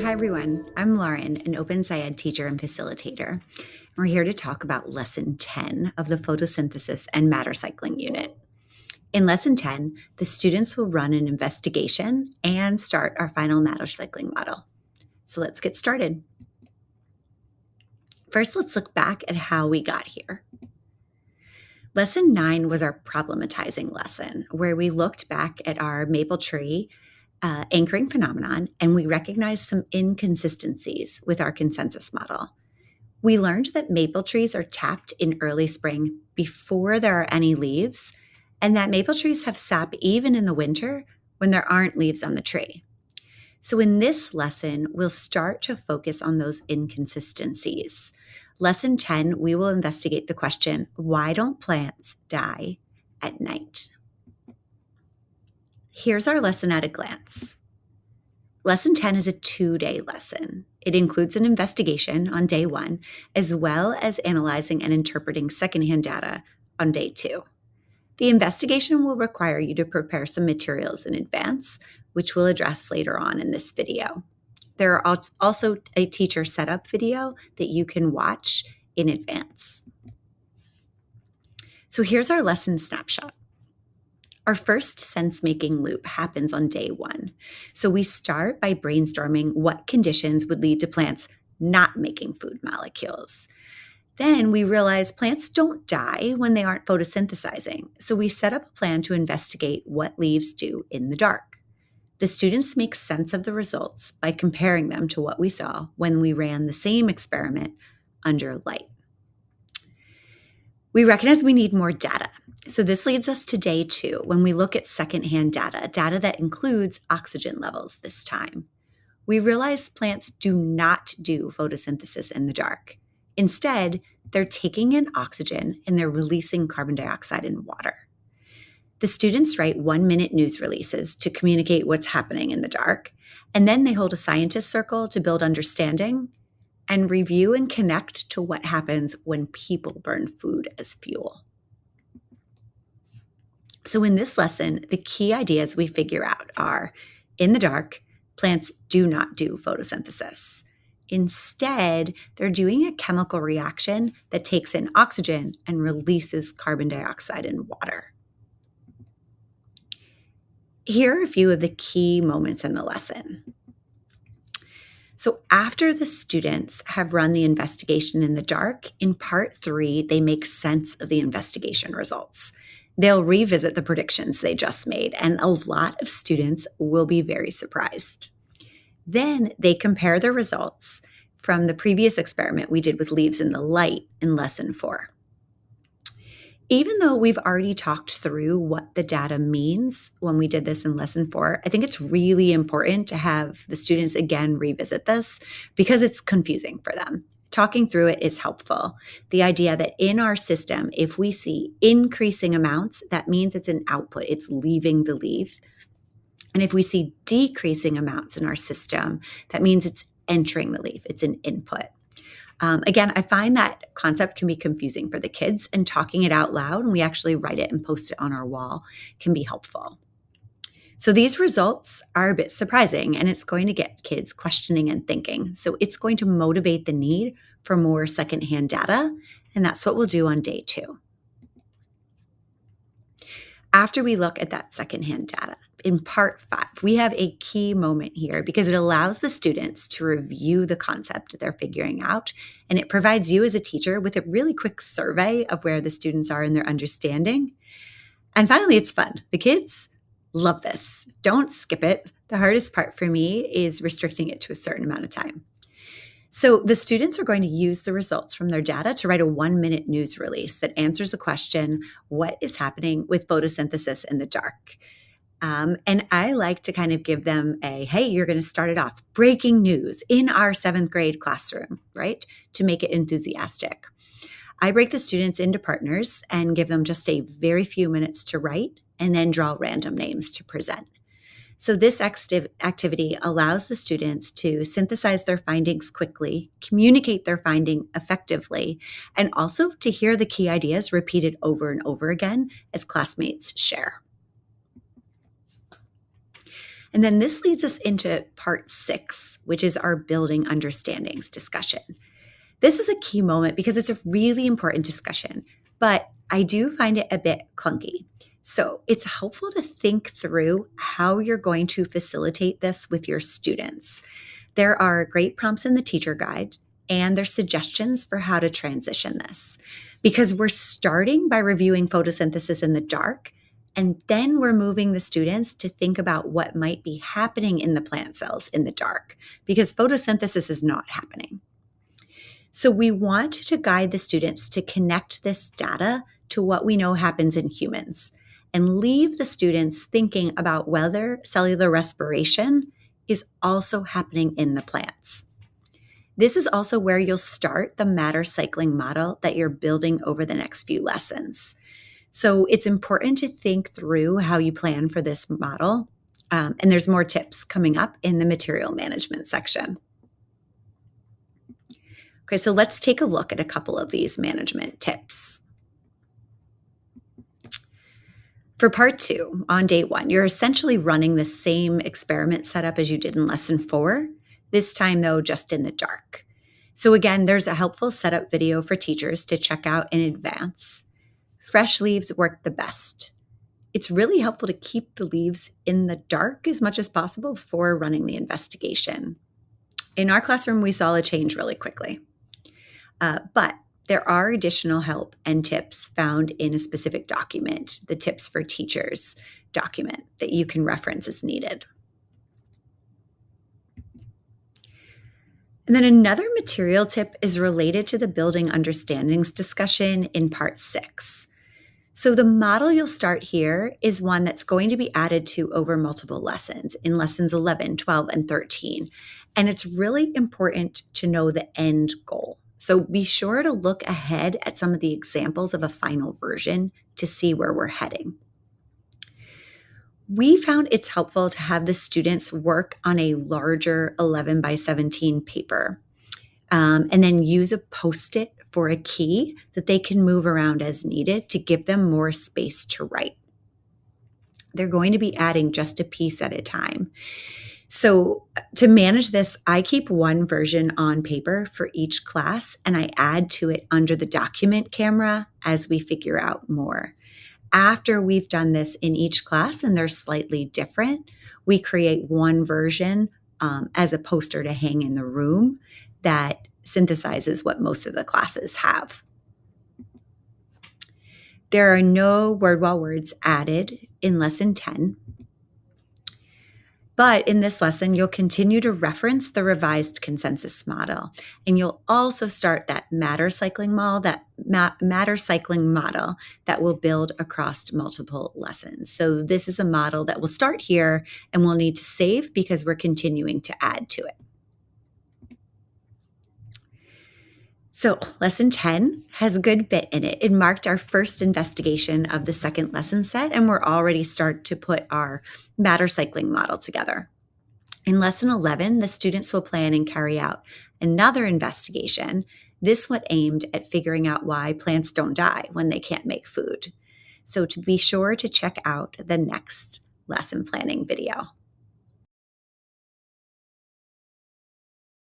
Hi everyone, I'm Lauren, an OpenSciEd teacher and facilitator, and we're here to talk about Lesson 10 of the Photosynthesis and Matter Cycling Unit. In Lesson 10, the students will run an investigation and start our final matter cycling model. So let's get started. First, let's look back at how we got here. Lesson 9 was our problematizing lesson, where we looked back at our maple tree anchoring phenomenon, and we recognized some inconsistencies with our consensus model. We learned that maple trees are tapped in early spring before there are any leaves, and that maple trees have sap even in the winter when there aren't leaves on the tree. So in this lesson, we'll start to focus on those inconsistencies. Lesson 10, we will investigate the question, why don't plants die at night? Here's our lesson at a glance. Lesson 10 is a 2-day lesson. It includes an investigation on day 1, as well as analyzing and interpreting secondhand data on day 2. The investigation will require you to prepare some materials in advance, which we'll address later on in this video. There are also a teacher setup video that you can watch in advance. So here's our lesson snapshot. Our first sense-making loop happens on day 1. So we start by brainstorming what conditions would lead to plants not making food molecules. Then we realize plants don't die when they aren't photosynthesizing. So we set up a plan to investigate what leaves do in the dark. The students make sense of the results by comparing them to what we saw when we ran the same experiment under light. We recognize we need more data. So this leads us to day 2 when we look at secondhand data that includes oxygen levels this time. We realize plants do not do photosynthesis in the dark. Instead, they're taking in oxygen and they're releasing carbon dioxide and water. The students write 1-minute news releases to communicate what's happening in the dark, and then they hold a scientist circle to build understanding and review and connect to what happens when people burn food as fuel. So in this lesson, the key ideas we figure out are, in the dark, plants do not do photosynthesis. Instead, they're doing a chemical reaction that takes in oxygen and releases carbon dioxide and water. Here are a few of the key moments in the lesson. So after the students have run the investigation in the dark, in part 3, they make sense of the investigation results. They'll revisit the predictions they just made, and a lot of students will be very surprised. Then they compare the results from the previous experiment we did with leaves in the light in lesson 4. Even though we've already talked through what the data means when we did this in lesson 4, I think it's really important to have the students again revisit this because it's confusing for them. Talking through it is helpful. The idea that in our system, if we see increasing amounts, that means it's an output, it's leaving the leaf. And if we see decreasing amounts in our system, that means it's entering the leaf, it's an input. Again, I find that concept can be confusing for the kids, and talking it out loud, and we actually write it and post it on our wall, can be helpful. So these results are a bit surprising, and it's going to get kids questioning and thinking. So it's going to motivate the need for more secondhand data, and that's what we'll do on day 2. After we look at that secondhand data, in part 5, we have a key moment here because it allows the students to review the concept they're figuring out, and it provides you as a teacher with a really quick survey of where the students are in their understanding. And finally, it's fun. The kids love this. Don't skip it. The hardest part for me is restricting it to a certain amount of time. So the students are going to use the results from their data to write a 1-minute news release that answers the question, what is happening with photosynthesis in the dark? And I like to kind of give them hey, you're going to start it off, breaking news in our 7th grade classroom, right? To make it enthusiastic. I break the students into partners and give them just a very few minutes to write and then draw random names to present. So this activity allows the students to synthesize their findings quickly, communicate their finding effectively, and also to hear the key ideas repeated over and over again as classmates share. And then this leads us into part 6, which is our building understandings discussion. This is a key moment because it's a really important discussion, but I do find it a bit clunky. So it's helpful to think through how you're going to facilitate this with your students. There are great prompts in the teacher guide, and there's suggestions for how to transition this. Because we're starting by reviewing photosynthesis in the dark, and then we're moving the students to think about what might be happening in the plant cells in the dark, because photosynthesis is not happening. So we want to guide the students to connect this data to what we know happens in humans and leave the students thinking about whether cellular respiration is also happening in the plants. This is also where you'll start the matter cycling model that you're building over the next few lessons. So it's important to think through how you plan for this model. And there's more tips coming up in the material management section. Okay, so let's take a look at a couple of these management tips. For part 2, on day 1, you're essentially running the same experiment setup as you did in lesson 4, this time though just in the dark. So again, there's a helpful setup video for teachers to check out in advance. Fresh leaves work the best. It's really helpful to keep the leaves in the dark as much as possible before running the investigation. In our classroom, we saw a change really quickly. But there are additional help and tips found in a specific document, the Tips for Teachers document, that you can reference as needed. And then another material tip is related to the building understandings discussion in part 6. So the model you'll start here is one that's going to be added to over multiple lessons in lessons 11, 12, and 13. And it's really important to know the end goal. So be sure to look ahead at some of the examples of a final version to see where we're heading. We found it's helpful to have the students work on a larger 11 by 17 paper and then use a Post-it for a key that they can move around as needed to give them more space to write. They're going to be adding just a piece at a time. So to manage this, I keep one version on paper for each class, and I add to it under the document camera as we figure out more. After we've done this in each class, and they're slightly different, we create one version as a poster to hang in the room that synthesizes what most of the classes have. There are no word wall words added in lesson 10. But in this lesson, you'll continue to reference the revised consensus model, and you'll also start that matter cycling model that will build across multiple lessons. So this is a model that will start here and we'll need to save because we're continuing to add to it. So lesson 10 has a good bit in it. It marked our first investigation of the second lesson set, and we're already starting to put our matter cycling model together. In lesson 11, the students will plan and carry out another investigation, this one aimed at figuring out why plants don't die when they can't make food. So to be sure to check out the next lesson planning video.